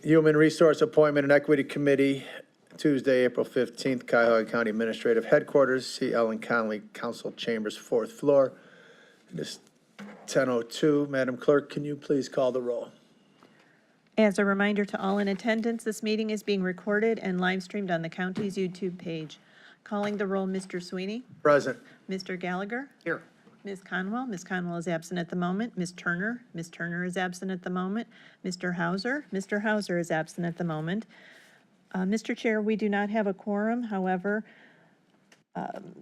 Human Resource Appointment and Equity Committee, Tuesday, April 15th, Cuyahoga County Administrative Headquarters, C. Ellen Conley, Council Chambers, 4th floor. It is 10:02. Madam Clerk, can you please call the roll? As a reminder to all in attendance, this meeting is being recorded and live streamed on the county's YouTube page. Calling the roll, Mr. Sweeney. Present. Mr. Gallagher. Here. Ms. Conwell. Ms. Conwell is absent at the moment. Ms. Turner. Ms. Turner is absent at the moment. Mr. Hauser. Mr. Hauser is absent at the moment. Mr. Chair, we do not have a quorum. However,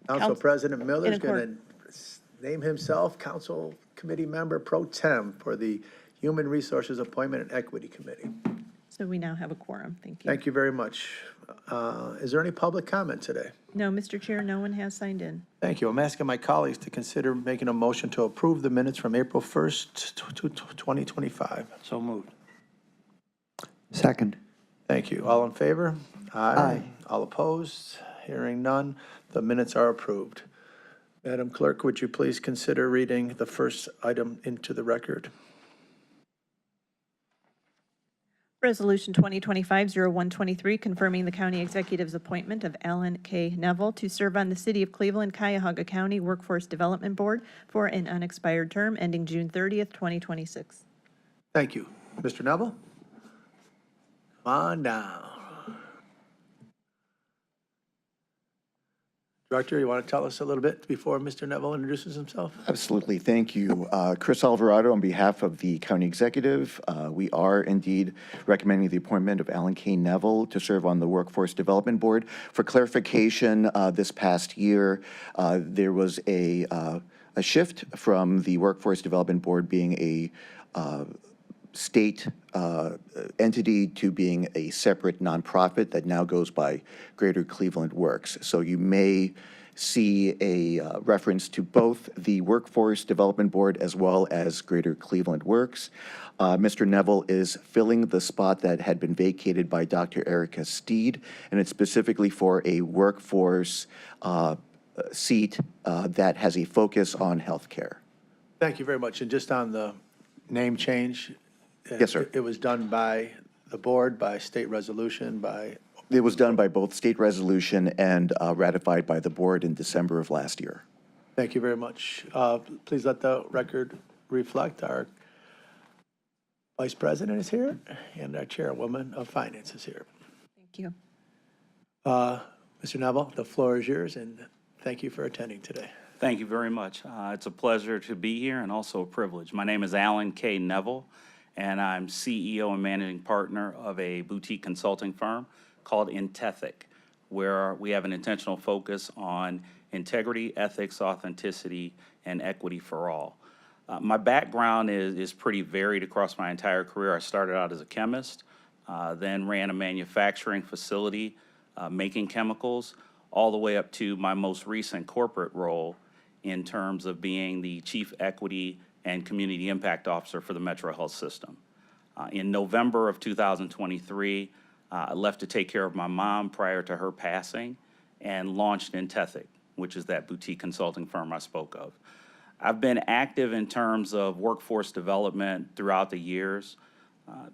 Council President Miller is in accord- going to name himself Council Committee Member Pro Tem for the Human Resources Appointment and Equity Committee. so we now have a quorum. Thank you. Thank you very much. Is there any public comment today? No, Mr. Chair, no one has signed in. Thank you. I'm asking my colleagues to consider making a motion to approve the minutes from April 1st, 2025. So moved. Second. Thank you. All in favor? Aye. All opposed? Hearing none, the minutes are approved. Madam Clerk, would you please consider reading the first item into the record? Resolution 2025-0123, confirming the county executive's appointment of Alan K. Neville to serve on the City of Cleveland, Cuyahoga County Workforce Development Board for an unexpired term ending June 30th, 2026. Thank you. Mr. Neville? Come on down. Director, you want to tell us a little bit before Mr. Neville introduces himself? Absolutely. Thank you. Chris Alvarado, on behalf of the county executive, we are indeed recommending the appointment of Alan K. Neville to serve on the Workforce Development Board. For clarification, this past year, there was a shift from the Workforce Development Board being a state entity to being a separate nonprofit that now goes by Greater Cleveland Works. So you may see a reference to both the Workforce Development Board as well as Greater Cleveland Works. Mr. Neville is filling the spot that had been vacated by Dr. Erica Steed, and it's specifically for a workforce seat that has a focus on healthcare. Thank you very much. And just on the name change? Yes, sir. It was done by the board, by state resolution, by? It was done by both state resolution and ratified by the board in December of last year. Thank you very much. Please let the record reflect our vice president is here and our chairwoman of finance is here. Thank you. Mr. Neville, the floor is yours, and thank you for attending today. Thank you very much. It's a pleasure to be here and also a privilege. My name is Alan K. Neville, and I'm CEO and managing partner of a boutique consulting firm called Intethic, where we have an intentional focus on integrity, ethics, authenticity, and equity for all. My background is pretty varied across my entire career. I started out as a chemist, then ran a manufacturing facility making chemicals, all the way up to my most recent corporate role in terms of being the Chief Equity and Community Impact Officer for the Metro Health System. In November of 2023, I left to take care of my mom prior to her passing and launched Intethic, which is that boutique consulting firm I spoke of. I've been active in terms of workforce development throughout the years.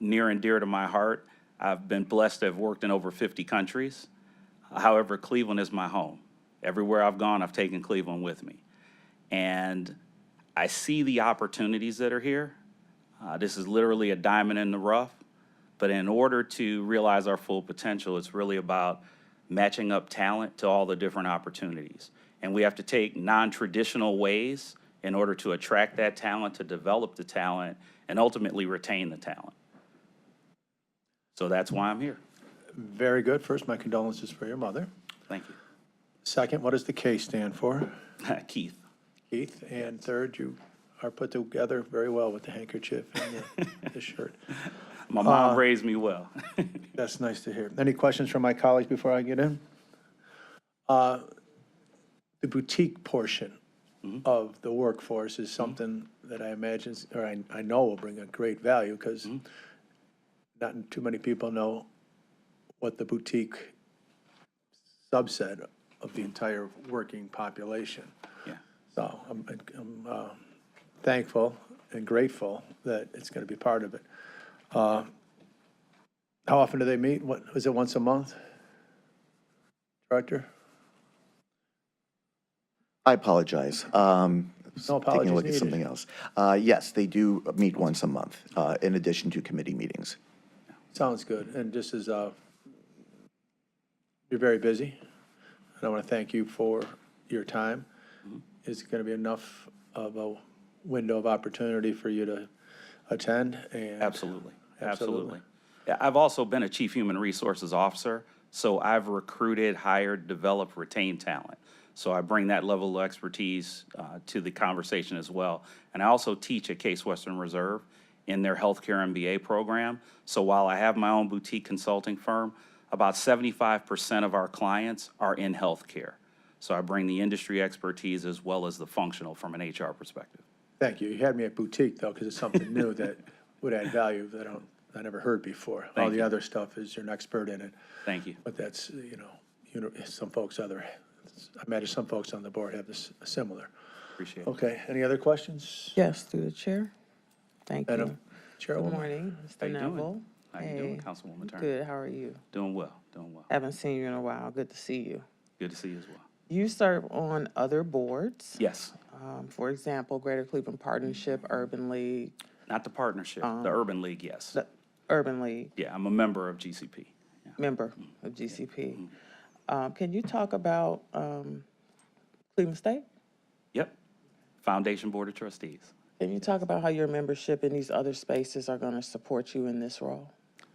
Near and dear to my heart, I've been blessed to have worked in over 50 countries. However, Cleveland is my home. Everywhere I've gone, I've taken Cleveland with me. And I see the opportunities that are here. This is literally a diamond in the rough. But in order to realize our full potential, it's really about matching up talent to all the different opportunities. And we have to take non-traditional ways in order to attract that talent, to develop the talent, and ultimately retain the talent. So that's why I'm here. Very good. First, my condolences for your mother. Thank you. Second, what does the K stand for? Keith. Keith. And third, you are put together very well with the handkerchief and the shirt. My mom raised me well. That's nice to hear. Any questions from my colleagues before I get in? The boutique portion of the workforce is something that I imagine, or I know will bring a great value, because not too many people know what the boutique subset of the entire working population. Yeah. So I'm thankful and grateful that it's going to be part of it. How often do they meet? What, was it once a month? Director? I apologize. No Taking a apologies look at needed. something else. Yes, they do meet once a month, in addition to committee meetings. Sounds good. And just as, you're very busy, and I want to thank you for your time. Is it going to be enough of a window of opportunity for you to attend? And Absolutely, Absolutely. absolutely. Yeah, I've also been a chief human resources officer, so I've recruited, hired, developed, retained talent. So I bring that level of expertise to the conversation as well. And I also teach at Case Western Reserve in their healthcare MBA program. So while I have my own boutique consulting firm, about 75% of our clients are in healthcare. So I bring the industry expertise as well as the functional from an HR perspective. thank you. You had me at boutique, though, because it's something new that would add value that I never heard before. All Thank the you. other stuff is you're an expert in it. Thank you. But that's, some folks I imagine some folks on the board have this similar. Appreciate it. Okay, any other questions? Yes, through the chair. Thank you. Madam Good Chairwoman? morning, How Mr. you doing? Neville. How you doing, Hey, Councilwoman Turner? good, how are you? Doing well, doing well. Haven't seen you in a while, good to see you. Good to see you as well. You serve on other boards. Yes, For example, Greater Cleveland Partnership, Urban League, not the partnership, the Urban League, yes. the Urban League, Yeah, I'm a member of GCP. Yeah. member of GCP. Can you talk about Cleveland State? Yep, Foundation Board of Trustees. Can you talk about how your membership in these other spaces are going to support you in this role?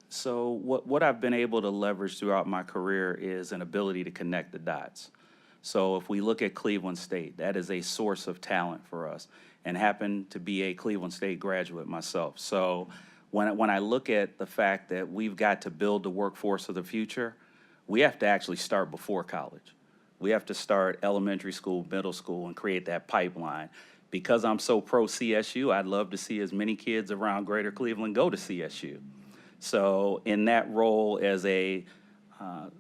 So what I've been able to leverage throughout my career is an ability to connect the dots. So if we look at Cleveland State, that is a source of talent for us, and happen to be a Cleveland State graduate myself. So when I look at the fact that we've got to build the workforce of the future, we have to actually start before college. We have to start elementary school, middle school, and create that pipeline. Because I'm so pro CSU, I'd love to see as many kids around Greater Cleveland go to CSU. So in that role as a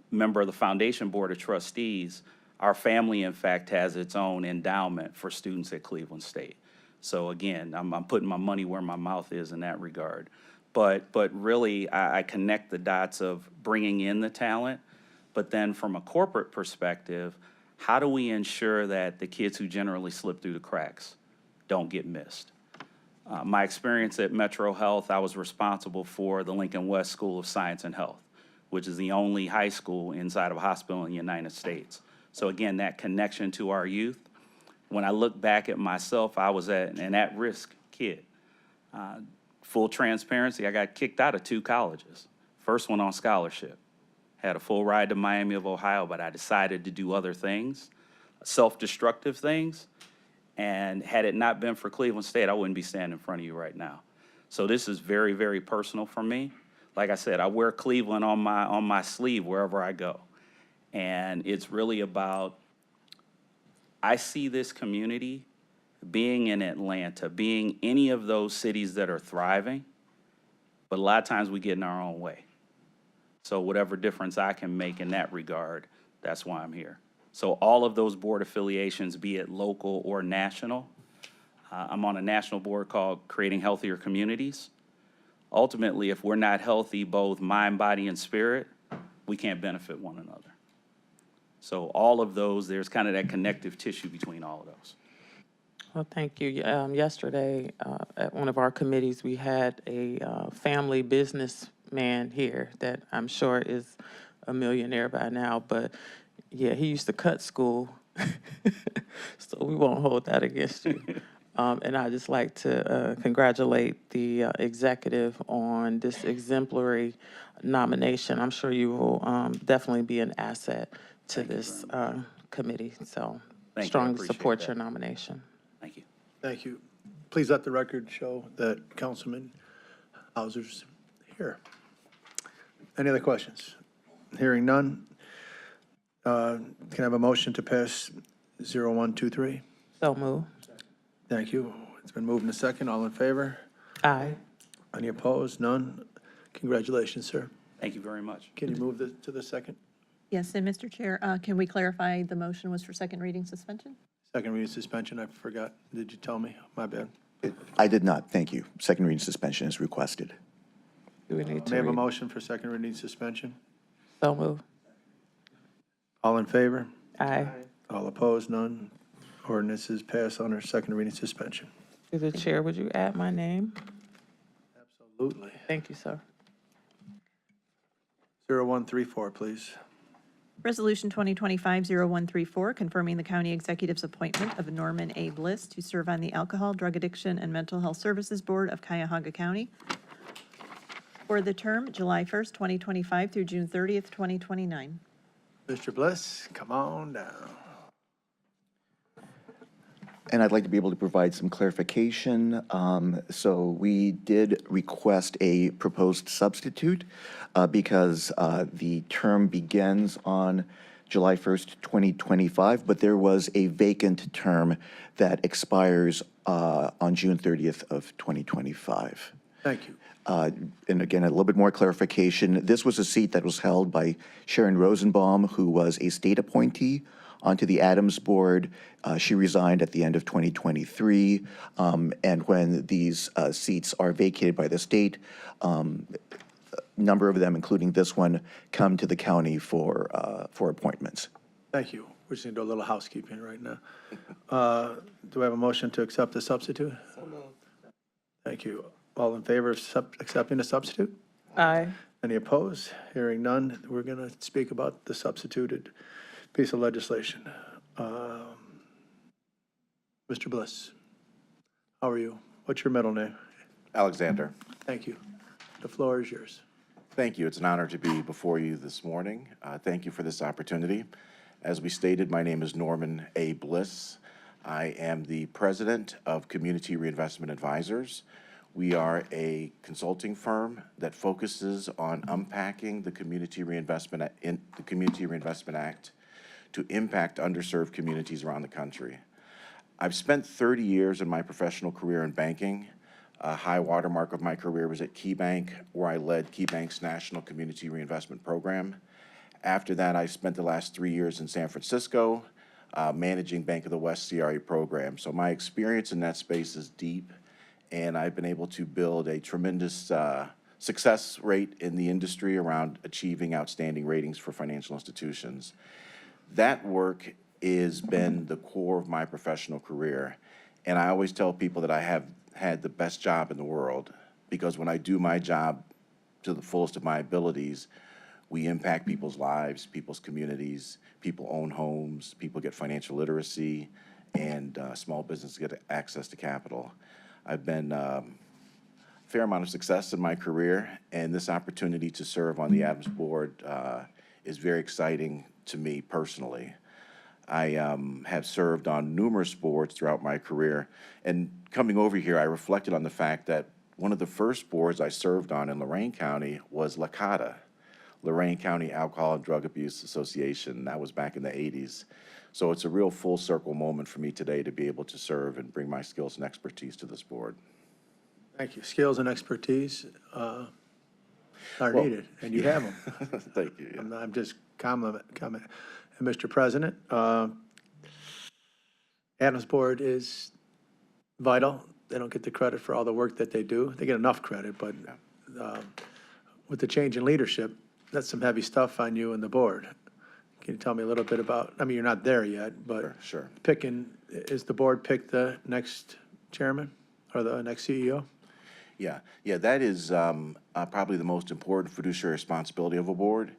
member of the Foundation Board of Trustees, our family, in fact, has its own endowment for students at Cleveland State. So again, I'm putting my money where my mouth is in that regard. But really, I connect the dots of bringing in the talent, but then from a corporate perspective, how do we ensure that the kids who generally slip through the cracks don't get missed? My experience at Metro Health, I was responsible for the Lincoln West School of Science and Health, which is the only high school inside of a hospital in the United States. So again, that connection to our youth. When I look back at myself, I was an at-risk kid. Full transparency, I got kicked out of 2 colleges. First one on scholarship. Had a full ride to Miami of Ohio, but I decided to do other things, self-destructive things. And had it not been for Cleveland State, I wouldn't be standing in front of you right now. So this is very, very personal for me. Like I said, I wear Cleveland on my sleeve wherever I go. And it's really about, I see this community being in Atlanta, being any of those cities that are thriving, but a lot of times we get in our own way. So whatever difference I can make in that regard, that's why I'm here. So all of those board affiliations, be it local or national, I'm on a national board called Creating Healthier Communities. Ultimately, if we're not healthy, both mind, body, and spirit, we can't benefit one another. So all of those, there's kind of that connective tissue between all of those. Well, thank you. Yesterday, at one of our committees, we had a family businessman here that I'm sure is a millionaire by now, but yeah, he used to cut school, so we won't hold that against you. And I'd just like to congratulate the executive on this exemplary nomination. I'm sure you will definitely be an asset to this committee, so Thank you. I strongly appreciate support that. your nomination. Thank you. Thank you. Please let the record show that Councilman Hauser's here. Any other questions? Hearing none. Can I have a motion to pass 0123? So move. Thank you. It's been moved in a second. All in favor? Aye. Any opposed? None? Congratulations, sir. Thank you very much. Can you move to the second? Yes, and Mr. Chair, can we clarify the motion was for second reading suspension? Second reading suspension, I forgot. Did you tell me? My bad. I did not, thank you. Second reading suspension is requested. Do we need to May I have a read? motion for second reading suspension? So move. All in favor? Aye. All opposed? None. Ordinance is passed under second reading suspension. To the chair, would you add my name? Absolutely. Thank you, sir. 0134, please. Resolution 2025-0134, confirming the county executive's appointment of Norman A. Bliss to serve on the Alcohol, Drug Addiction, and Mental Health Services Board of Cuyahoga County for the term July 1st, 2025 through June 30th, 2029. Mr. Bliss, come on down. And I'd like to be able to provide some clarification. So we did request a proposed substitute because the term begins on July 1st, 2025, but there was a vacant term that expires on June 30th of 2025. Thank you. And again, a little bit more clarification. This was a seat that was held by Sharon Rosenbaum, who was a state appointee onto the Adams Board. She resigned at the end of 2023. And when these seats are vacated by the state, a number of them, including this one, come to the county for appointments. Thank you. We're just going to do a little housekeeping right now. Do I have a motion to accept the substitute? Thank you. All in favor of accepting the substitute? Aye. Any opposed? Hearing none, we're going to speak about the substituted piece of legislation. Mr. Bliss, how are you? What's your middle name? Alexander, Thank you. The floor is yours. thank you. It's an honor to be before you this morning. Thank you for this opportunity. As we stated, my name is Norman A. Bliss. I am the president of Community Reinvestment Advisors. We are a consulting firm that focuses on unpacking the Community Reinvestment Act to impact underserved communities around the country. I've spent 30 years in my professional career in banking. A high watermark of my career was at KeyBank, where I led KeyBank's National Community Reinvestment Program. After that, I spent the last 3 years in San Francisco, managing Bank of the West CRE program. So my experience in that space is deep, and I've been able to build a tremendous success rate in the industry around achieving outstanding ratings for financial institutions. That work has been the core of my professional career, and I always tell people that I have had the best job in the world, because when I do my job to the fullest of my abilities, we impact people's lives, people's communities, people own homes, people get financial literacy, and small businesses get access to capital. I've been a fair amount of success in my career, and this opportunity to serve on the Adams Board is very exciting to me personally. I have served on numerous boards throughout my career, and coming over here, I reflected on the fact that one of the first boards I served on in Lorain County was LACADA, Lorain County Alcohol and Drug Abuse Association. That was back in the 80s. So it's a real full circle moment for me today to be able to serve and bring my skills and expertise to this board. Thank you. Skills and expertise are needed, and you have them. Thank you. Yeah. I'm just comment. And Mr. President, Adams Board is vital. They don't get the credit for all the work that they do. They get enough credit, but with the change in leadership, that's some heavy stuff on you and the board. Can you tell me a little bit about, I mean, you're not there yet, but Sure. is the board pick the next chairman or the next CEO? Yeah, that is probably the most important fiduciary responsibility of a board.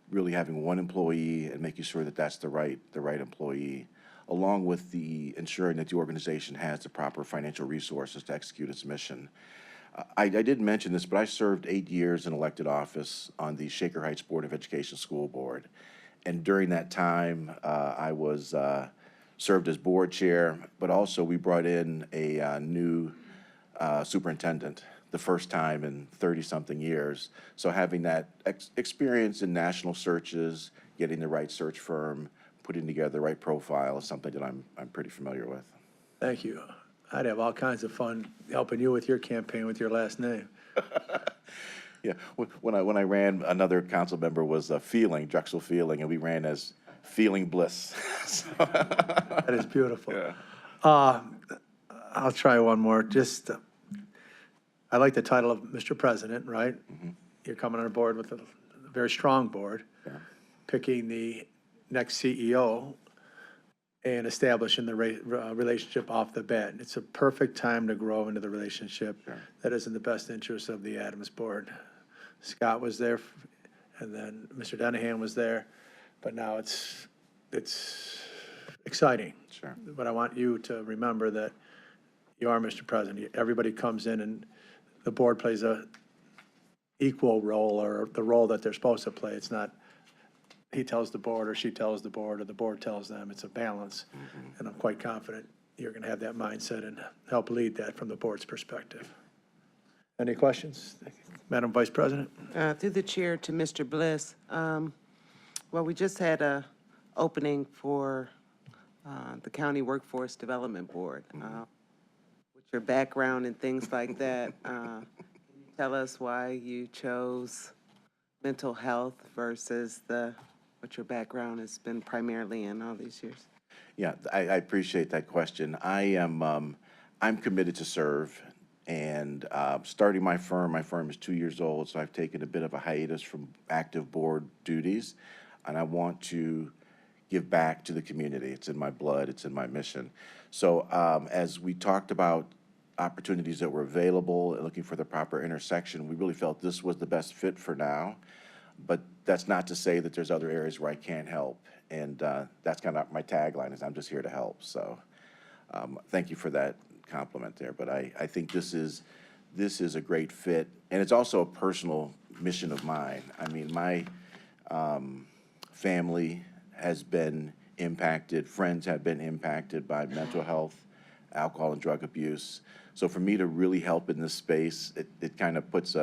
Really having one employee and making sure that that's the right employee, along with the ensuring that the organization has the proper financial resources to execute its mission. I did mention this, but I served 8 years in elected office on the Shaker Heights Board of Education School Board. And during that time, I was served as board chair, but also we brought in a new superintendent, the first time in 30-something years. So having that experience in national searches, getting the right search firm, putting together the right profile is something that I'm pretty familiar with. Thank you. I'd have all kinds of fun helping you with your campaign with your last name. Yeah, when I ran, another council member was Drexel Feeling, and we ran as Feeling Bliss. That is beautiful. Yeah. I'll try one more. Just I like the title of Mr. President, right? You're coming on board with a very strong board, picking the next CEO and establishing the relationship off the bat. It's a perfect time to grow into the relationship that is in the best interest of the Adams Board. Scott was there, and then Mr. Denahan was there, but now it's exciting. Sure. But I want you to remember that you are Mr. President. Everybody comes in and the board plays a equal role, or the role that they're supposed to play. It's not he tells the board or she tells the board or the board tells them. It's a balance. And I'm quite confident you're going to have that mindset and help lead that from the board's perspective. Any questions? Madam Vice President? Through the chair to Mr. Bliss. Well, we just had a opening for the County Workforce Development Board. With your background and things like that, can you tell us why you chose mental health versus what your background has been primarily in all these years? Yeah, I appreciate that question. I'm committed to serve, and starting my firm is 2 years old, so I've taken a bit of a hiatus from active board duties, and I want to give back to the community. It's in my blood, it's in my mission. So as we talked about opportunities that were available and looking for the proper intersection, we really felt this was the best fit for now. But that's not to say that there's other areas where I can't help. And that's kind of my tagline, is I'm just here to help. So thank you for that compliment there. But I think this is a great fit. And it's also a personal mission of mine. I mean, my family has been impacted, friends have been impacted by mental health, alcohol and drug abuse. So for me to really help in this space, it kind of puts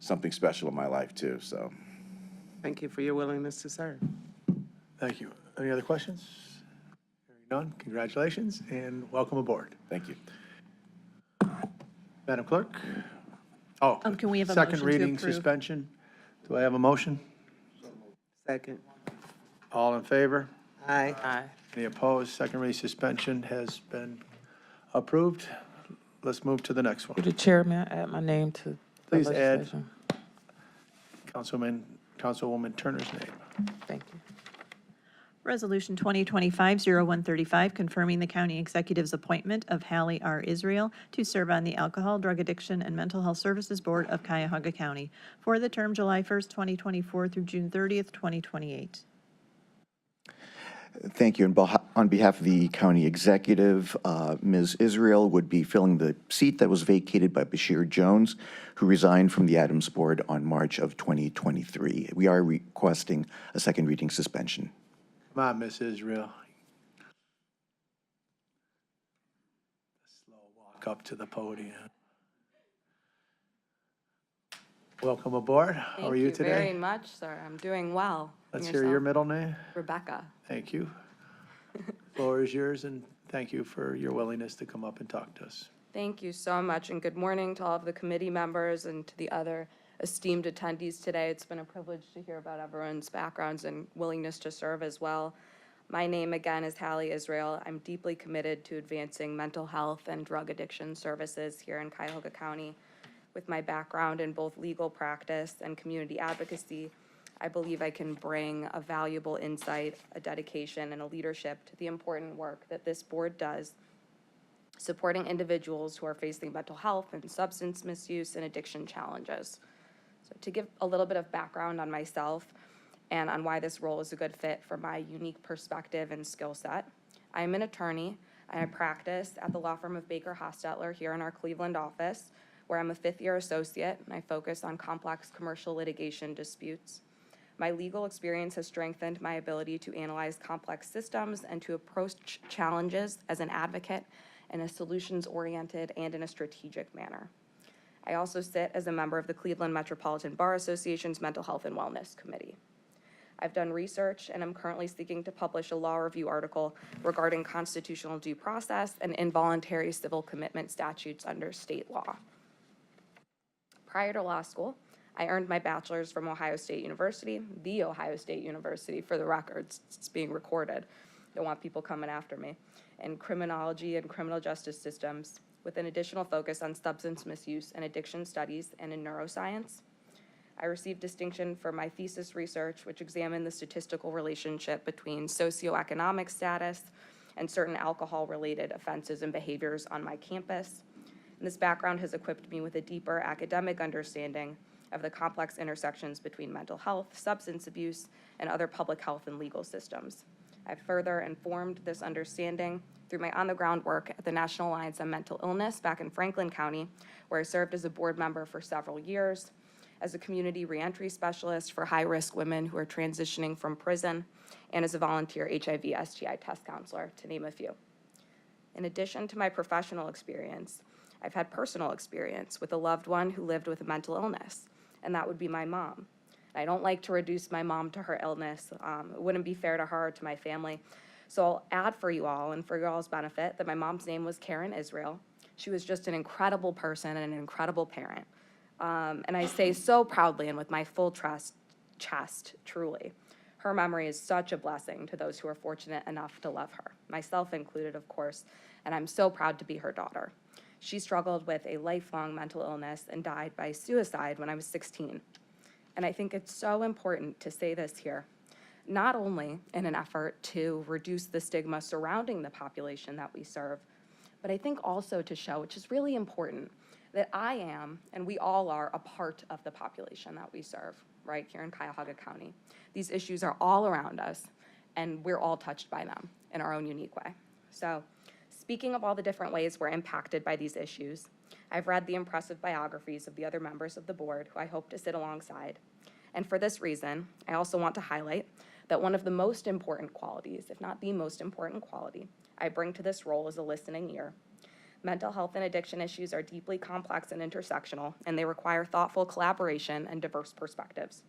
something special in my life too, so. Thank you for your willingness to serve. Thank you. Any other questions? Hearing none, congratulations and welcome aboard. Thank you. Madam Clerk? Oh, Can we have a second motion to reading approve? suspension. Do I have a motion? Second. All in favor? Aye. Aye. Any opposed? Second reading suspension has been approved. Let's move to the next Through one. the chair, may I add my name to the Please add legislation? Councilwoman Turner's name. Thank you. Resolution 2025-0135, confirming the county executive's appointment of Hallie R. Israel to serve on the Alcohol, Drug Addiction, and Mental Health Services Board of Cuyahoga County for the term July 1st, 2024 through June 30th, 2028. Thank you. And on behalf of the county executive, Ms. Israel would be filling the seat that was vacated by Bashir Jones, who resigned from the Adams Board on March of 2023. We are requesting a second reading suspension. Come on, Miss Israel. Slow walk up to the podium. Welcome aboard. How are you today? Thank you very much, sir. I'm doing well. And Let's hear your yourself? middle name. Rebecca. Thank you. Floor is yours, and thank you for your willingness to come up and talk to us. Thank you so much, and good morning to all of the committee members and to the other esteemed attendees today. It's been a privilege to hear about everyone's backgrounds and willingness to serve as well. My name, again, is Hallie Israel. I'm deeply committed to advancing mental health and drug addiction services here in Cuyahoga County. With my background in both legal practice and community advocacy, I believe I can bring a valuable insight, a dedication, and a leadership to the important work that this board does, supporting individuals who are facing mental health and substance misuse and addiction challenges. So to give a little bit of background on myself and on why this role is a good fit for my unique perspective and skill set, I am an attorney. I practice at the law firm of Baker Hostetler here in our Cleveland office, where I'm a fifth-year associate, and I focus on complex commercial litigation disputes. My legal experience has strengthened my ability to analyze complex systems and to approach challenges as an advocate in a solutions-oriented and in a strategic manner. I also sit as a member of the Cleveland Metropolitan Bar Association's Mental Health and Wellness Committee. I've done research and I'm currently seeking to publish a law review article regarding constitutional due process and involuntary civil commitment statutes under state law. Prior to law school, I earned my bachelor's from Ohio State University, the Ohio State University, for the records. It's being recorded. Don't want people coming after me. In criminology and criminal justice systems, with an additional focus on substance misuse and addiction studies and in neuroscience. I received distinction for my thesis research, which examined the statistical relationship between socioeconomic status and certain alcohol-related offenses and behaviors on my campus. And this background has equipped me with a deeper academic understanding of the complex intersections between mental health, substance abuse, and other public health and legal systems. I've further informed this understanding through my on-the-ground work at the National Alliance on Mental Illness back in Franklin County, where I served as a board member for several years, as a community reentry specialist for high-risk women who are transitioning from prison, and as a volunteer HIV/STI test counselor, to name a few. In addition to my professional experience, I've had personal experience with a loved one who lived with a mental illness, and that would be my mom. I don't like to reduce my mom to her illness. It wouldn't be fair to her or to my family. So I'll add for you all and for your all's benefit that my mom's name was Karen Israel. She was just an incredible person and an incredible parent. And I say so proudly and with my full chest, truly. Her memory is such a blessing to those who are fortunate enough to love her, myself included, of course, and I'm so proud to be her daughter. She struggled with a lifelong mental illness and died by suicide when I was 16. And I think it's so important to say this here, not only in an effort to reduce the stigma surrounding the population that we serve, but I think also to show, which is really important, that I am, and we all are, a part of the population that we serve, right here in Cuyahoga County. These issues are all around us, and we're all touched by them in our own unique way. So, speaking of all the different ways we're impacted by these issues, I've read the impressive biographies of the other members of the board who I hope to sit alongside. And for this reason, I also want to highlight that one of the most important qualities, if not the most important quality, I bring to this role is a listening ear. Mental health and addiction issues are deeply complex and intersectional, and they require thoughtful collaboration and diverse perspectives.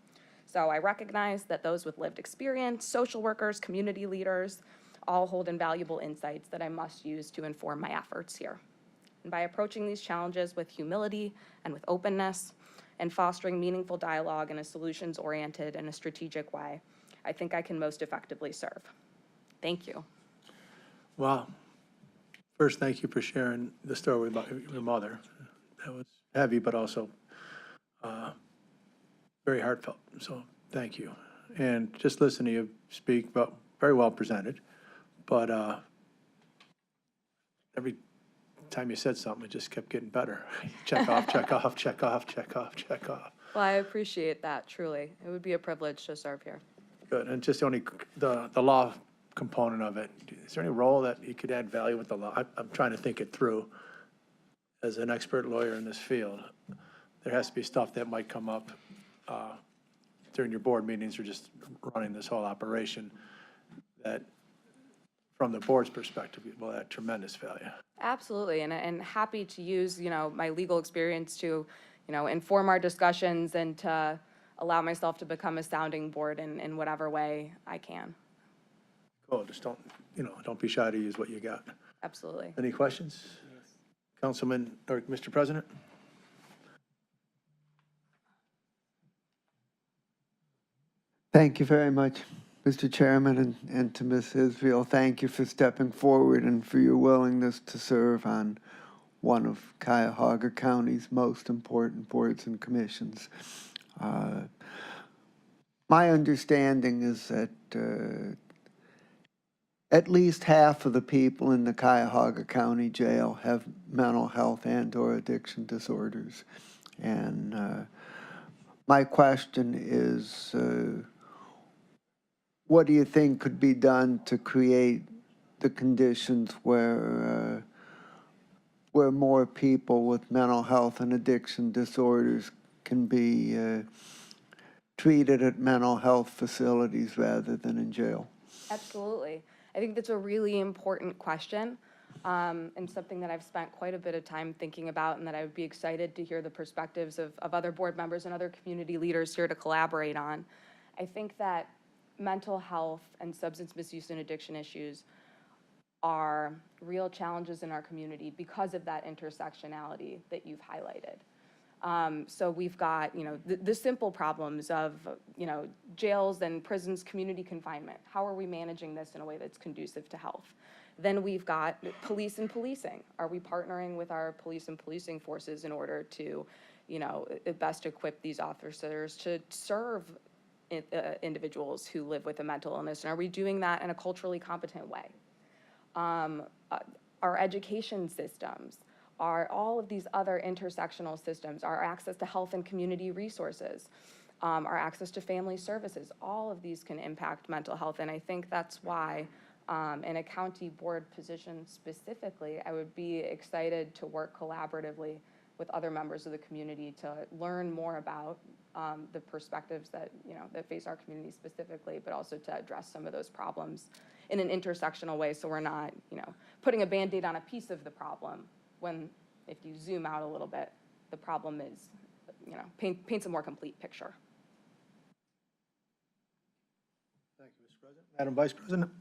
So I recognize that those with lived experience, social workers, community leaders, all hold invaluable insights that I must use to inform my efforts here. And by approaching these challenges with humility and with openness, and fostering meaningful dialogue in a solutions-oriented and a strategic way, I think I can most effectively serve. Thank you. Well, first, thank you for sharing the story about your mother. That was heavy, but also very heartfelt, so thank you. And just listen to you speak, but very well presented. But every time you said something, it just kept getting better. Check off, check off, check off, check off, check off. Well, I appreciate that, truly. It would be a privilege to serve here. Good, and just only the law component of it, is there any role that you could add value with the law? I'm trying to think it through. As an expert lawyer in this field, there has to be stuff that might come up during your board meetings or just running this whole operation that, from the board's perspective, will add tremendous value. Absolutely, and happy to use, my legal experience to, inform our discussions and to allow myself to become a sounding board in whatever way I can. Cool, just don't be shy to use what you got. Absolutely. Any questions? Councilman, or Mr. President? Thank you very much, Mr. Chairman, and to Ms. Israel. Thank you for stepping forward and for your willingness to serve on one of Cuyahoga County's most important boards and commissions. My understanding is that at least half of the people in the Cuyahoga County Jail have mental health and/or addiction disorders. And my question is, what do you think could be done to create the conditions where more people with mental health and addiction disorders can be treated at mental health facilities rather than in jail? Absolutely. I think that's a really important question, and something that I've spent quite a bit of time thinking about, and that I would be excited to hear the perspectives of other board members and other community leaders here to collaborate on. I think that mental health and substance misuse and addiction issues are real challenges in our community because of that intersectionality that you've highlighted. So we've got, the simple problems of, jails and prisons, community confinement. How are we managing this in a way that's conducive to health? Then we've got police and policing. Are we partnering with our police and policing forces in order to, best equip these officers to serve individuals who live with a mental illness? And are we doing that in a culturally competent way? Our education systems, all of these other intersectional systems, our access to health and community resources, our access to family services, all of these can impact mental health. And I think that's why in a county board position specifically, I would be excited to work collaboratively with other members of the community to learn more about the perspectives that, that face our community specifically, but also to address some of those problems in an intersectional way, so we're not, putting a Band-Aid on a piece of the problem when, if you zoom out a little bit, the problem is, paints a more complete picture. Thank you, Mr. President. Madam Vice President?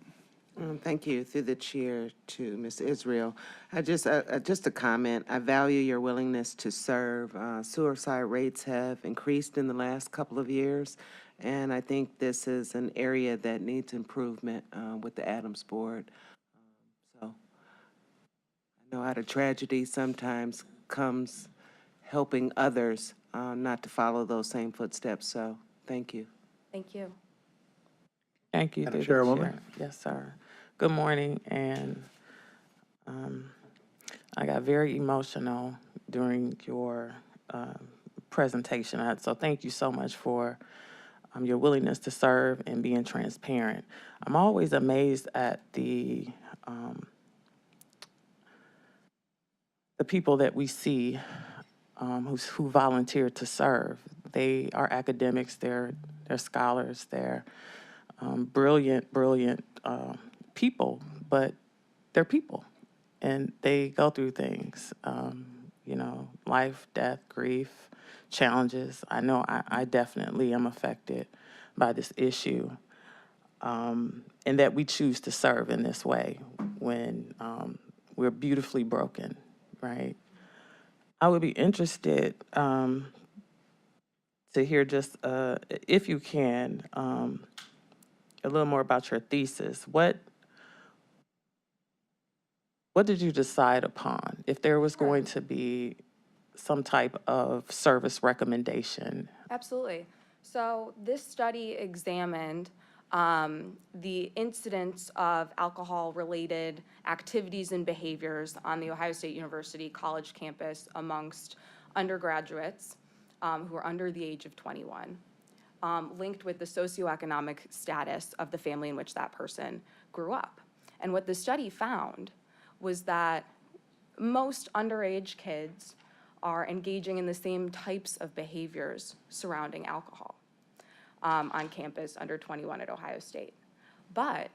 Thank you, through the chair to Ms. Israel. Just a comment, I value your willingness to serve. Suicide rates have increased in the last couple of years, and I think this is an area that needs improvement with the Adams Board. So I know out of tragedy sometimes comes helping others not to follow those same footsteps, so thank you. Thank you. Thank you. Madam through the Chairwoman. chair. Yes, sir. Good morning, and I got very emotional during your presentation, so thank you so much for your willingness to serve and being transparent. I'm always amazed at the people that we see who volunteer to serve. They are academics, they're scholars, they're brilliant people, but they're people, and they go through things, life, death, grief, challenges. I know I definitely am affected by this issue, and that we choose to serve in this way when we're beautifully broken, right? I would be interested to hear just, if you can, a little more about your thesis. What did you decide upon? If there was going to be some type of service recommendation? Absolutely. So this study examined the incidence of alcohol-related activities and behaviors on the Ohio State University college campus amongst undergraduates who are under the age of 21, linked with the socioeconomic status of the family in which that person grew up. And what the study found was that most underage kids are engaging in the same types of behaviors surrounding alcohol on campus under 21 at Ohio State. But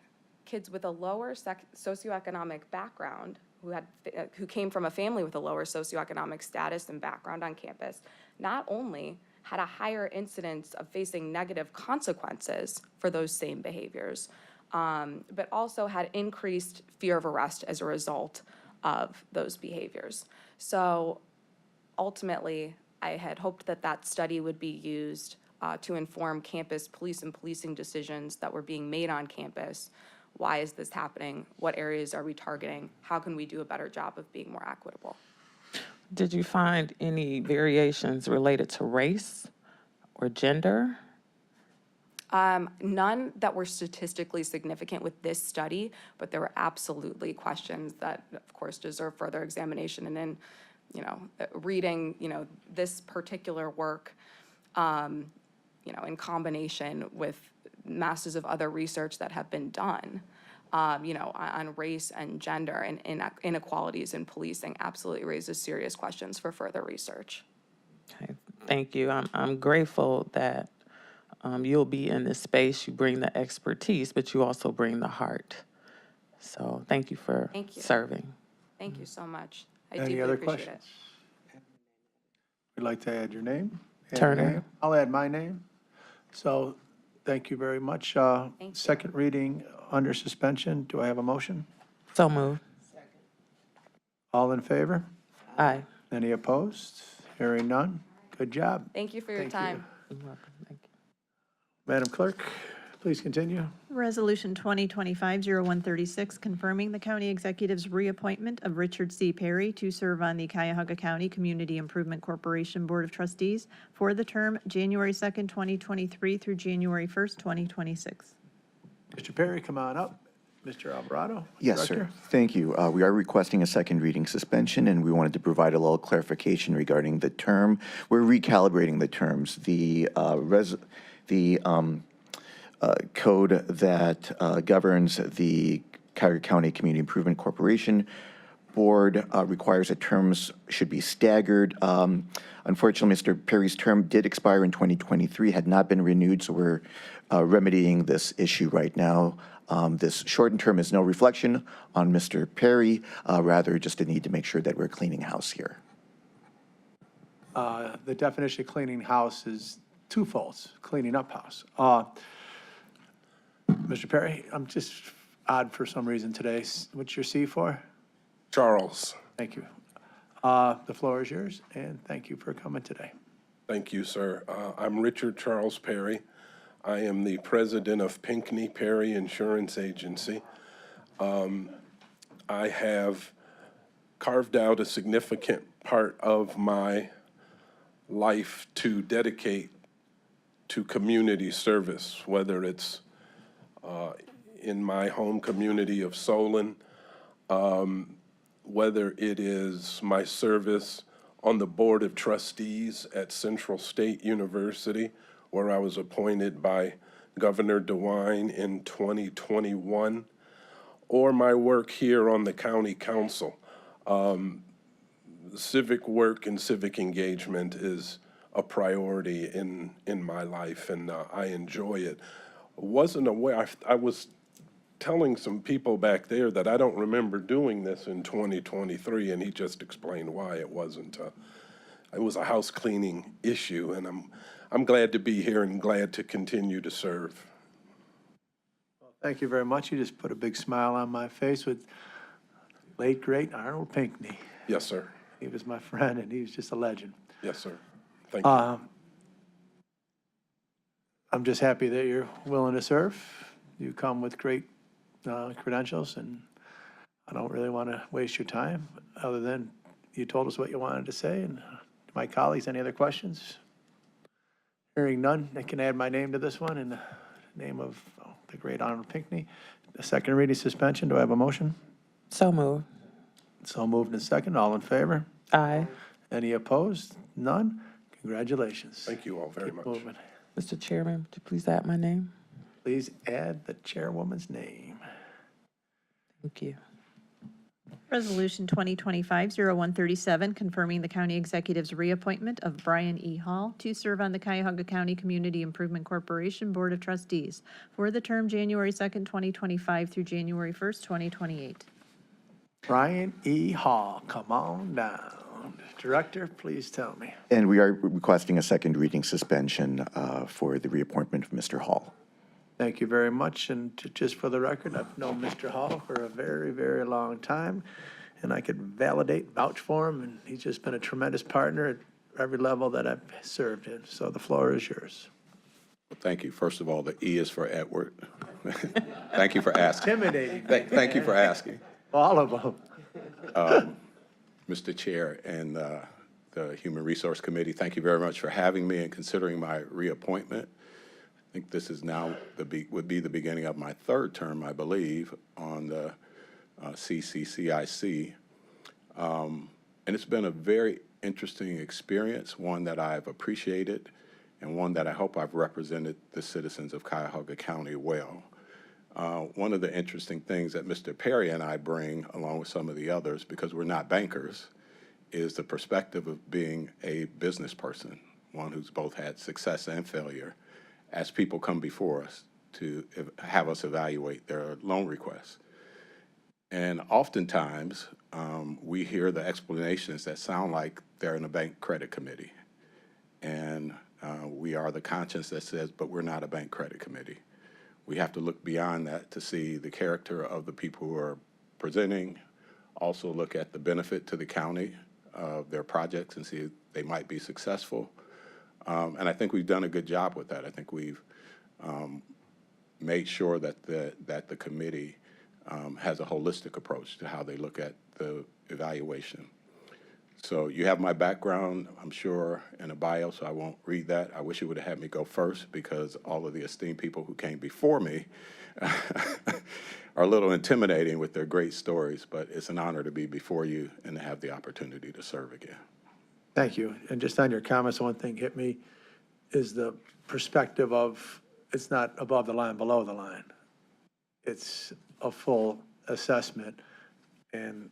kids with a lower socioeconomic background, who came from a family with a lower socioeconomic status and background on campus, not only had a higher incidence of facing negative consequences for those same behaviors, but also had increased fear of arrest as a result of those behaviors. So ultimately, I had hoped that that study would be used to inform campus police and policing decisions that were being made on campus. Why is this happening? What areas are we targeting? How can we do a better job of being more equitable? Did you find any variations related to race or gender? None that were statistically significant with this study, but there were absolutely questions that, of course, deserve further examination. And then, reading, this particular work, in combination with masses of other research that have been done, on race and gender and inequalities in policing absolutely raises serious questions for further research. Okay, thank you. I'm grateful that you'll be in this space. You bring the expertise, but you also bring the heart. So thank you for serving. Thank you so much. I Any deeply other appreciate questions? Would like to add your name? Add your Turner. name? I'll add my name. So, thank you very much. you. Second reading under suspension. Do I have a motion? So moved. All in favor? Aye. Any opposed? Hearing none. Good job. Thank you for your Thank you. time. You're welcome. Thank you. Madam Clerk, please continue. Resolution 2025-0136, confirming the county executive's reappointment of Richard C. Perry to serve on the Cuyahoga County Community Improvement Corporation Board of Trustees for the term January 2nd, 2023 through January 1st, 2026. Mr. Perry, come on up. Mr. Alvarado? Yes, sir. Director? Thank you. We are requesting a second reading suspension, and we wanted to provide a little clarification regarding the term. We're recalibrating the terms. The code that governs the Cuyahoga County Community Improvement Corporation Board requires that terms should be staggered. Unfortunately, Mr. Perry's term did expire in 2023, had not been renewed, so we're remedying this issue right now. This shortened term is no reflection on Mr. Perry, rather just a need to make sure that we're cleaning house here. The definition of cleaning house is twofold, cleaning up house. Mr. Perry, I'm just odd for some reason today. What's your C for? Charles. Thank you. The floor is yours, and thank you for coming today. Thank you, sir. I'm Richard Charles Perry. I am the president of Pinckney Perry Insurance Agency. I have carved out a significant part of my life to dedicate to community service, whether it's in my home community of Solon, whether it is my service on the Board of Trustees at Central State University, where I was appointed by Governor DeWine in 2021, or my work here on the County Council. Civic work and civic engagement is a priority in my life, and I enjoy it. Wasn't aware, I was telling some people back there that I don't remember doing this in 2023, and he just explained why it wasn't. It was a house cleaning issue, and I'm glad to be here and glad to continue to serve. Thank you very much. You just put a big smile on my face with late, great Arnold Pinckney. Yes, sir. He was my friend, and he was just a legend. Yes, sir. Thank you. I'm just happy that you're willing to serve. You come with great credentials, and I don't really want to waste your time, other than you told us what you wanted to say. And my colleagues, any other questions? Hearing none, I can add my name to this one in the name of the great Arnold Pinckney. A second reading suspension. Do I have a motion? So moved. So moved and second. All in favor? Aye. Any opposed? None? Congratulations. Thank you all very Keep much. moving. Mr. Chairman, would you please add my name? Please add the chairwoman's name. Thank you. Resolution 2025-0137, confirming the county executive's reappointment of Brian E. Hall to serve on the Cuyahoga County Community Improvement Corporation Board of Trustees for the term January 2nd, 2025 through January 1st, 2028. Brian E. Hall, come on down. Director, please tell me. And we are requesting a second reading suspension for the reappointment of Mr. Hall. Thank you very much. And just for the record, I've known Mr. Hall for a very, very long time, and I could vouch for him, and he's just been a tremendous partner at every level that I've served in. So the floor is yours. Well, thank you. First of all, the E is for Edward. Thank you for asking. Intimidating. Thank you for asking. All of them. Mr. Chair and the Human Resource Committee, thank you very much for having me and considering my reappointment. I think this is now would be the beginning of my third term, I believe, on the CCCIC. And it's been a very interesting experience, one that I've appreciated and one that I hope I've represented the citizens of Cuyahoga County well. One of the interesting things that Mr. Perry and I bring, along with some of the others, because we're not bankers, is the perspective of being a business person, one who's both had success and failure, as people come before us to have us evaluate their loan requests. And oftentimes, we hear the explanations that sound like they're in a bank credit committee. And we are the conscience that says, but we're not a bank credit committee. We have to look beyond that to see the character of the people who are presenting, also look at the benefit to the county of their projects and see if they might be successful, And I think we've done a good job with that. I think we've made sure that the committee has a holistic approach to how they look at the evaluation. So you have my background, I'm sure, in a bio, so I won't read that. I wish you would have had me go first because all of the esteemed people who came before me are a little intimidating with their great stories, but it's an honor to be before you and to have the opportunity to serve again. Thank you. And just on your comments, one thing hit me is the perspective of it's not above the line, below the line. It's a full assessment and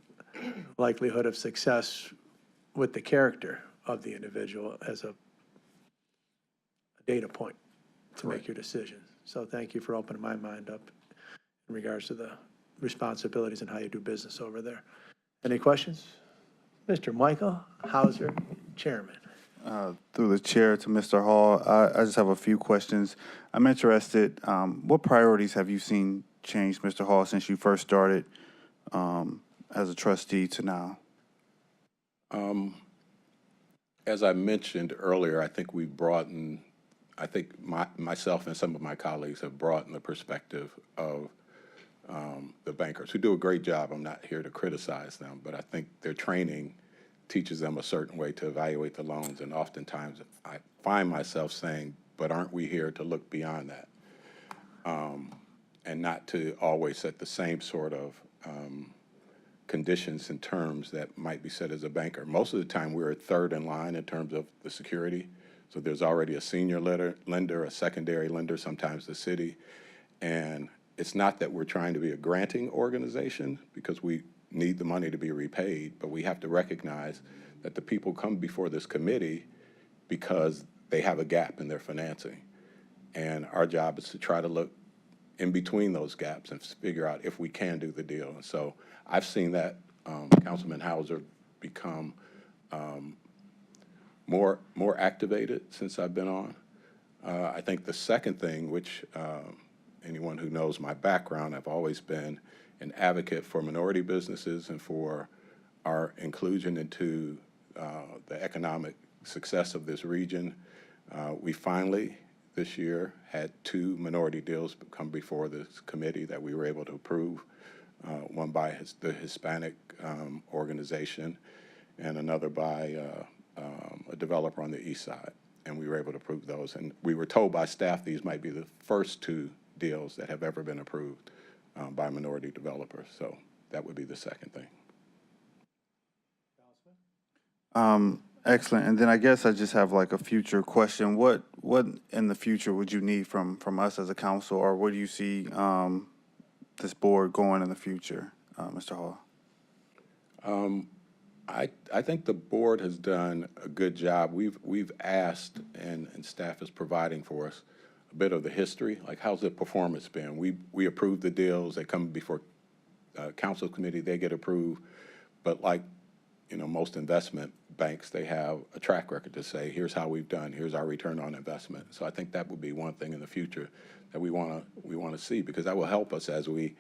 likelihood of success with the character of the individual as a data point to make your decisions. So thank you for opening my mind up in regards to the responsibilities and how you do business over there. Any questions? Mr. Michael Hauser, Chairman. Through the chair to Mr. Hall, I just have a few questions. I'm interested, what priorities have you seen change, Mr. Hall, since you first started as a trustee to now? As I mentioned earlier, I think we've broadened, I think myself and some of my colleagues have broadened the perspective of the bankers who do a great job. I'm not here to criticize them, but I think their training teaches them a certain way to evaluate the loans. And oftentimes I find myself saying, but aren't we here to look beyond that? And not to always set the same sort of conditions and terms that might be set as a banker. Most of the time we're third in line in terms of the security. So there's already a senior lender, a secondary lender, sometimes the city. And it's not that we're trying to be a granting organization because we need the money to be repaid, but we have to recognize that the people come before this committee because they have a gap in their financing. And our job is to try to look in between those gaps and figure out if we can do the deal. And so I've seen that Councilman Hauser become more activated since I've been on. I think the second thing, which anyone who knows my background, I've always been an advocate for minority businesses and for our inclusion into the economic success of this region. We finally, this year, had 2 minority deals come before this committee that we were able to approve, one by the Hispanic organization and another by a developer on the east side. And we were able to approve those. And we were told by staff these might be the first 2 deals that have ever been approved by minority developers. So that would be the second thing. Excellent. And then I guess I just have like a future question. What in the future would you need from us as a council, or where do you see this board going in the future, Mr. Hall? I think the board has done a good job. We've asked, and staff is providing for us a bit of the history, like how's the performance been? We approve the deals, they come before council committee, they get approved, but like, you know, most investment banks, they have a track record to say, here's how we've done, here's our return on investment. So I think that would be one thing in the future that we want to see, because that will help us as we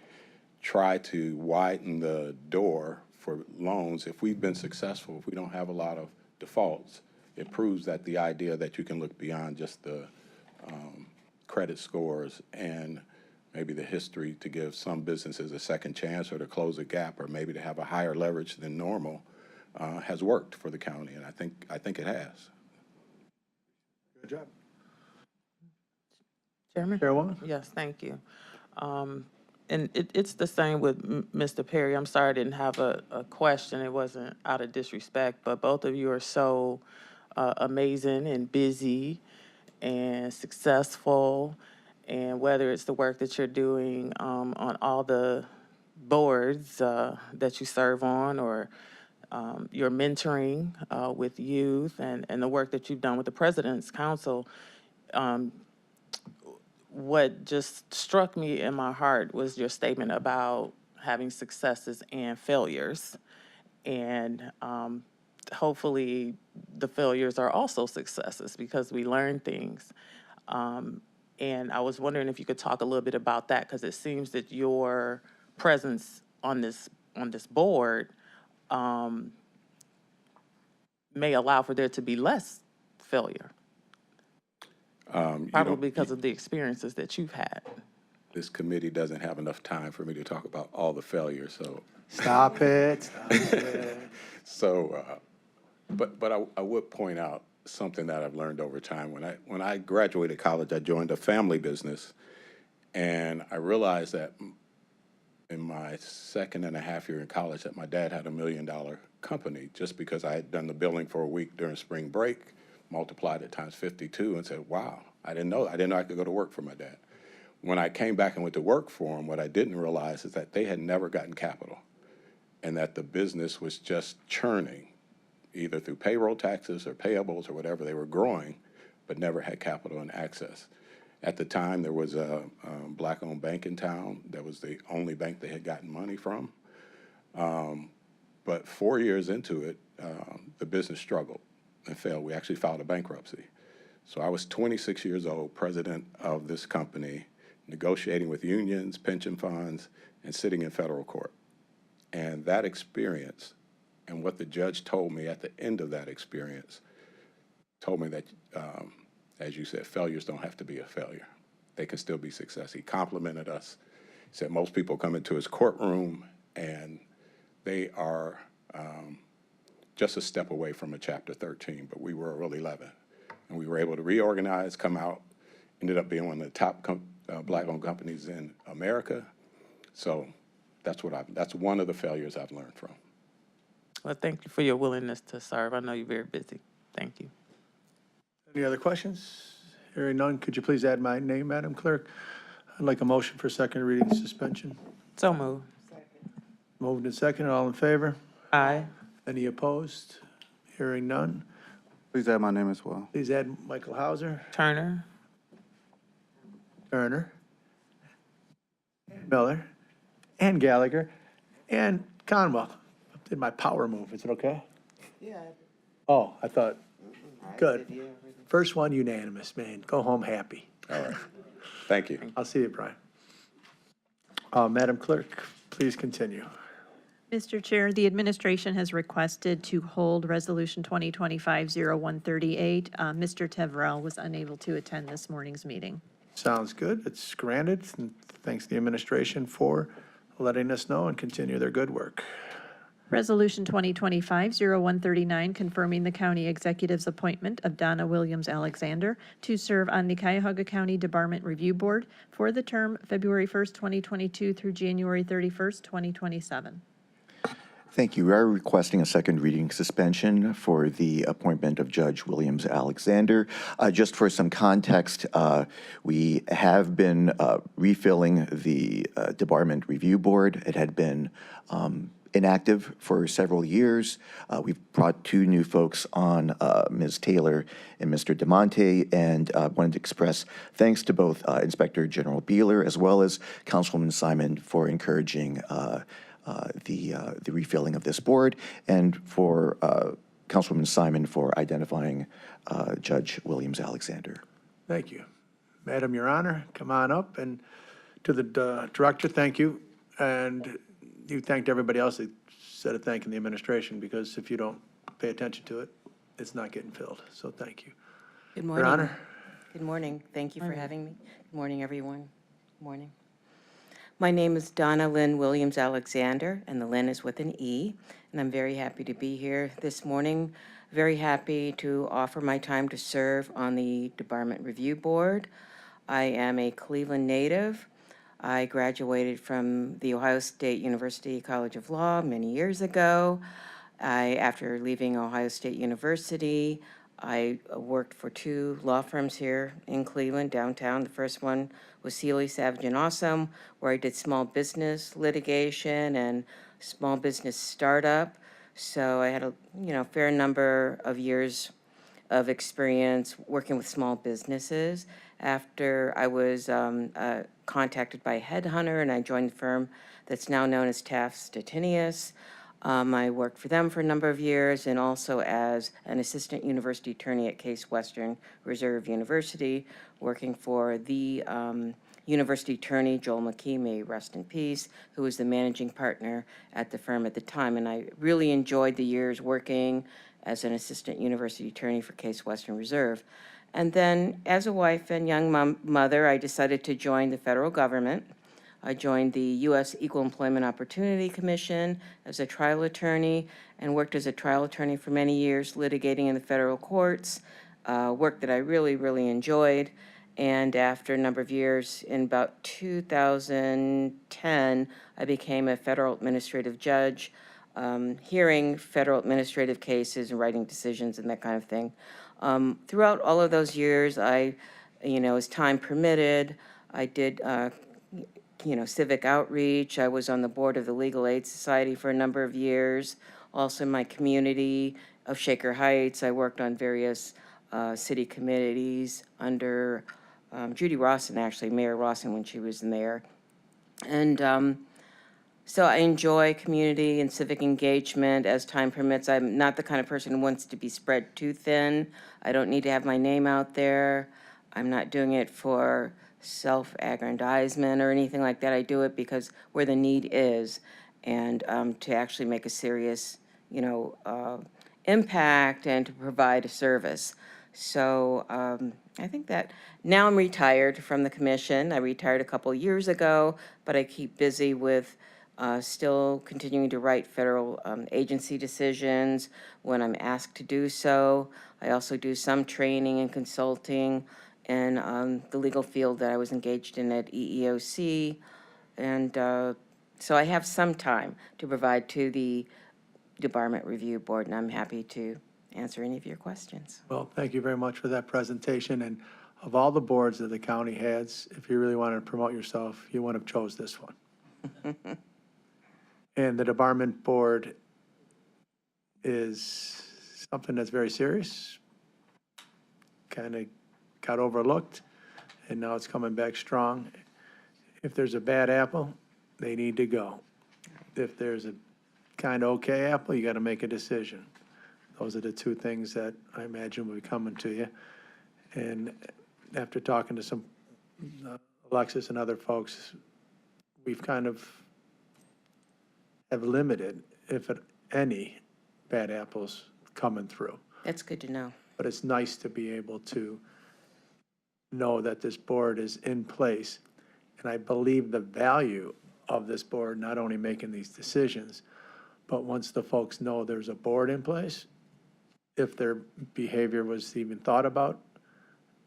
try to widen the door for loans. If we've been successful, if we don't have a lot of defaults, it proves that the idea that you can look beyond just the credit scores and maybe the history to give some businesses a second chance or to close a gap or maybe to have a higher leverage than normal has worked for the county, and I think it has. Good job. Chairman? Chairwoman? Yes, thank you. And it's the same with Mr. Perry. I'm sorry I didn't have a question. It wasn't out of disrespect, but both of you are so amazing and busy and successful. And whether it's the work that you're doing on all the boards that you serve on, or your mentoring with youth and the work that you've done with the President's Council, what just struck me in my heart was your statement about having successes and failures. And hopefully the failures are also successes because we learn things. And I was wondering if you could talk a little bit about that, because it seems that your presence on this board may allow for there to be less failure. Probably because of the experiences that you've had. This committee doesn't have enough time for me to talk about all the failures, so. Stop it, stop it. So, but I would point out something that I've learned over time. When I graduated college, I joined a family business, and I realized that in my 2.5 years in college that my dad had $1 million company just because I had done the billing for a week during spring break, multiplied it times 52, and said, wow, I didn't know I could go to work for my dad. When I came back and went to work for him, what I didn't realize is that they had never gotten capital and that the business was just churning, either through payroll taxes or payables or whatever. They were growing, but never had capital and access. At the time, there was a black-owned bank in town. That was the only bank they had gotten money from. But 4 years into it, the business struggled and failed. We actually filed a bankruptcy. So I was 26 years old, president of this company, negotiating with unions, pension funds, and sitting in federal court. And that experience and what the judge told me at the end of that experience told me that, as you said, failures don't have to be a failure. They can still be success. He complimented us. He said most people come into his courtroom and they are just a step away from a Chapter 13, but we were a Rule 11. And we were able to reorganize, come out, ended up being one of the top black-owned companies in America. So that's one of the failures I've learned from. Well, thank you for your willingness to serve. I know you're very busy. Thank you. Any other questions? Hearing none, could you please add my name, Madam Clerk? I'd like a motion for second reading suspension. So moved. Moved and seconded, all in favor? Aye. Any opposed? Hearing none. Please add my name as well. Please add Michael Hauser, Turner. Turner, Miller, and Gallagher, and Conwell. Did my power move, is it okay? Yeah. Oh, I thought, good. First one unanimous, man. Go home happy. All right. Thank you. I'll see you, Brian. Madam Clerk, please continue. Mr. Chair, the administration has requested to hold Resolution 2025-0138. Mr. Tevrell was unable to attend this morning's meeting. Sounds good. It's granted. And thanks to the administration for letting us know and continue their good work. Resolution 2025-0139, confirming the county executive's appointment of Donna Williams Alexander to serve on the Cuyahoga County Debarment Review Board for the term February 1st, 2022 through January 31st, 2027. Thank you. We are requesting a second reading suspension for the appointment of Judge Williams Alexander. Just for some context, we have been refilling the Debarment Review Board. It had been inactive for several years. We've brought two new folks on, Ms. Taylor and Mr. DeMonte, and wanted to express thanks to both Inspector General Beeler as well as Councilwoman Simon for encouraging the refilling of this board, and for Councilwoman Simon for identifying Judge Williams Alexander. Thank you. Madam, Your Honor, come on up. And to the director, thank you. And you thanked everybody else instead of thanking the administration, because if you don't pay attention to it, it's not getting filled. So thank you. Good morning. Your Honor. Good morning. Thank you for having me. Good morning, everyone. Good morning. My name is Donna Lynn Williams Alexander, and the Lynn is with an E, and I'm very happy to be here this morning. Very happy to offer my time to serve on the Debarment Review Board. I am a Cleveland native. I graduated from the Ohio State University College of Law many years ago. After leaving Ohio State University, I worked for two law firms here in Cleveland, downtown. The first one was Sealy, Savage & Awesome, where I did small business litigation and small business startup. So I had a fair number of years of experience working with small businesses. After I was contacted by a headhunter and I joined the firm that's now known as Taft Stettinius. I worked for them for a number of years, and also as an assistant university attorney at Case Western Reserve University, working for the university attorney, Joel McKee, may rest in peace, who was the managing partner at the firm at the time. And I really enjoyed the years working as an assistant university attorney for Case Western Reserve. And then, as a wife and young mother, I decided to join the federal government. I joined the U.S. Equal Employment Opportunity Commission as a trial attorney and worked as a trial attorney for many years, litigating in the federal courts, work that I really, really enjoyed. And after a number of years, in about 2010, I became a federal administrative judge, hearing federal administrative cases and writing decisions and that kind of thing. Throughout all of those years, as time permitted, I did civic outreach. I was on the board of the Legal Aid Society for a number of years. Also in my community of Shaker Heights, I worked on various city committees under Judy Rawson, actually, Mayor Rawson when she was in there. And so I enjoy community and civic engagement as time permits. I'm not the kind of person who wants to be spread too thin. I don't need to have my name out there. I'm not doing it for self-aggrandizement or anything like that. I do it because where the need is, and to actually make a serious, impact and to provide a service. So I think that now I'm retired from the commission. I retired a couple years ago, but I keep busy with still continuing to write federal agency decisions when I'm asked to do so. I also do some training and consulting in the legal field that I was engaged in at EEOC. And so I have some time to provide to the Debarment Review Board, and I'm happy to answer any of your questions. Well, thank you very much for that presentation. And of all the boards that the county has, if you really wanted to promote yourself, you wouldn't have chose this one. And the Debarment Board is something that's very serious, kind of got overlooked, and now it's coming back strong. If there's a bad apple, they need to go. If there's a kind of okay apple, you got to make a decision. Those are the two things that I imagine will be coming to you. And after talking to some Alexis and other folks, we've kind of have limited, if any, bad apples coming through. That's good to know. But it's nice to be able to know that this board is in place. And I believe the value of this board, not only making these decisions, but once the folks know there's a board in place, if their behavior was even thought about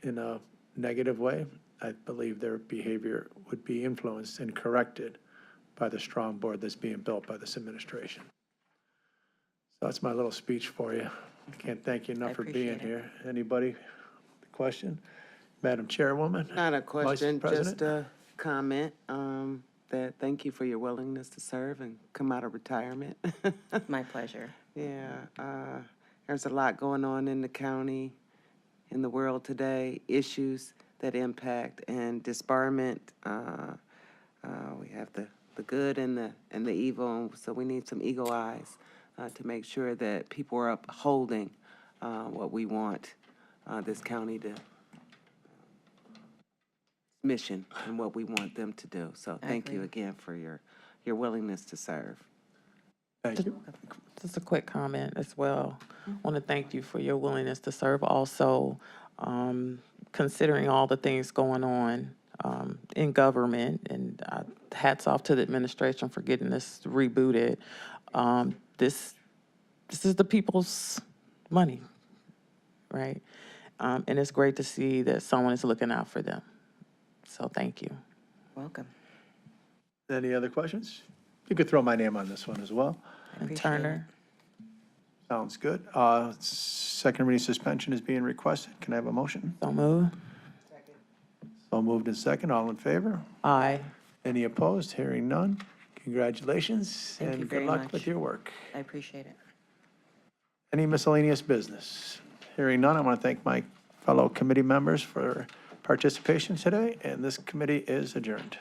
in a negative way, I believe their behavior would be influenced and corrected by the strong board that's being built by this administration. So that's my little speech for you. I can't thank you enough for being here. Anybody? Question? Madam Chairwoman? Not a question, Vice just President? a comment, that thank you for your willingness to serve and come out of retirement. My pleasure. Yeah, there's a lot going on in the county, in the world today, issues that impact and disbarment. We have the good and the evil, so we need some eagle eyes to make sure that people are upholding what we want this county to mission and what we want them to do. So thank you again for your willingness to serve. Thank you. Just a quick comment as well. I want to thank you for your willingness to serve. Also, considering all the things going on in government, and hats off to the administration for getting this rebooted. This is the people's money, right? And it's great to see that someone is looking out for them. So thank you. Welcome. Any other questions? You could throw my name on this one as well. And Appreciate Turner, Sounds good. Second reading suspension is being requested. Can I have a motion? so move. So moved and second. All in favor? Aye. Any opposed? Hearing none. Congratulations Thank you and very good luck much. with your work. I appreciate it. Any miscellaneous business? Hearing none, I want to thank my fellow committee members for participation today, and this committee is adjourned.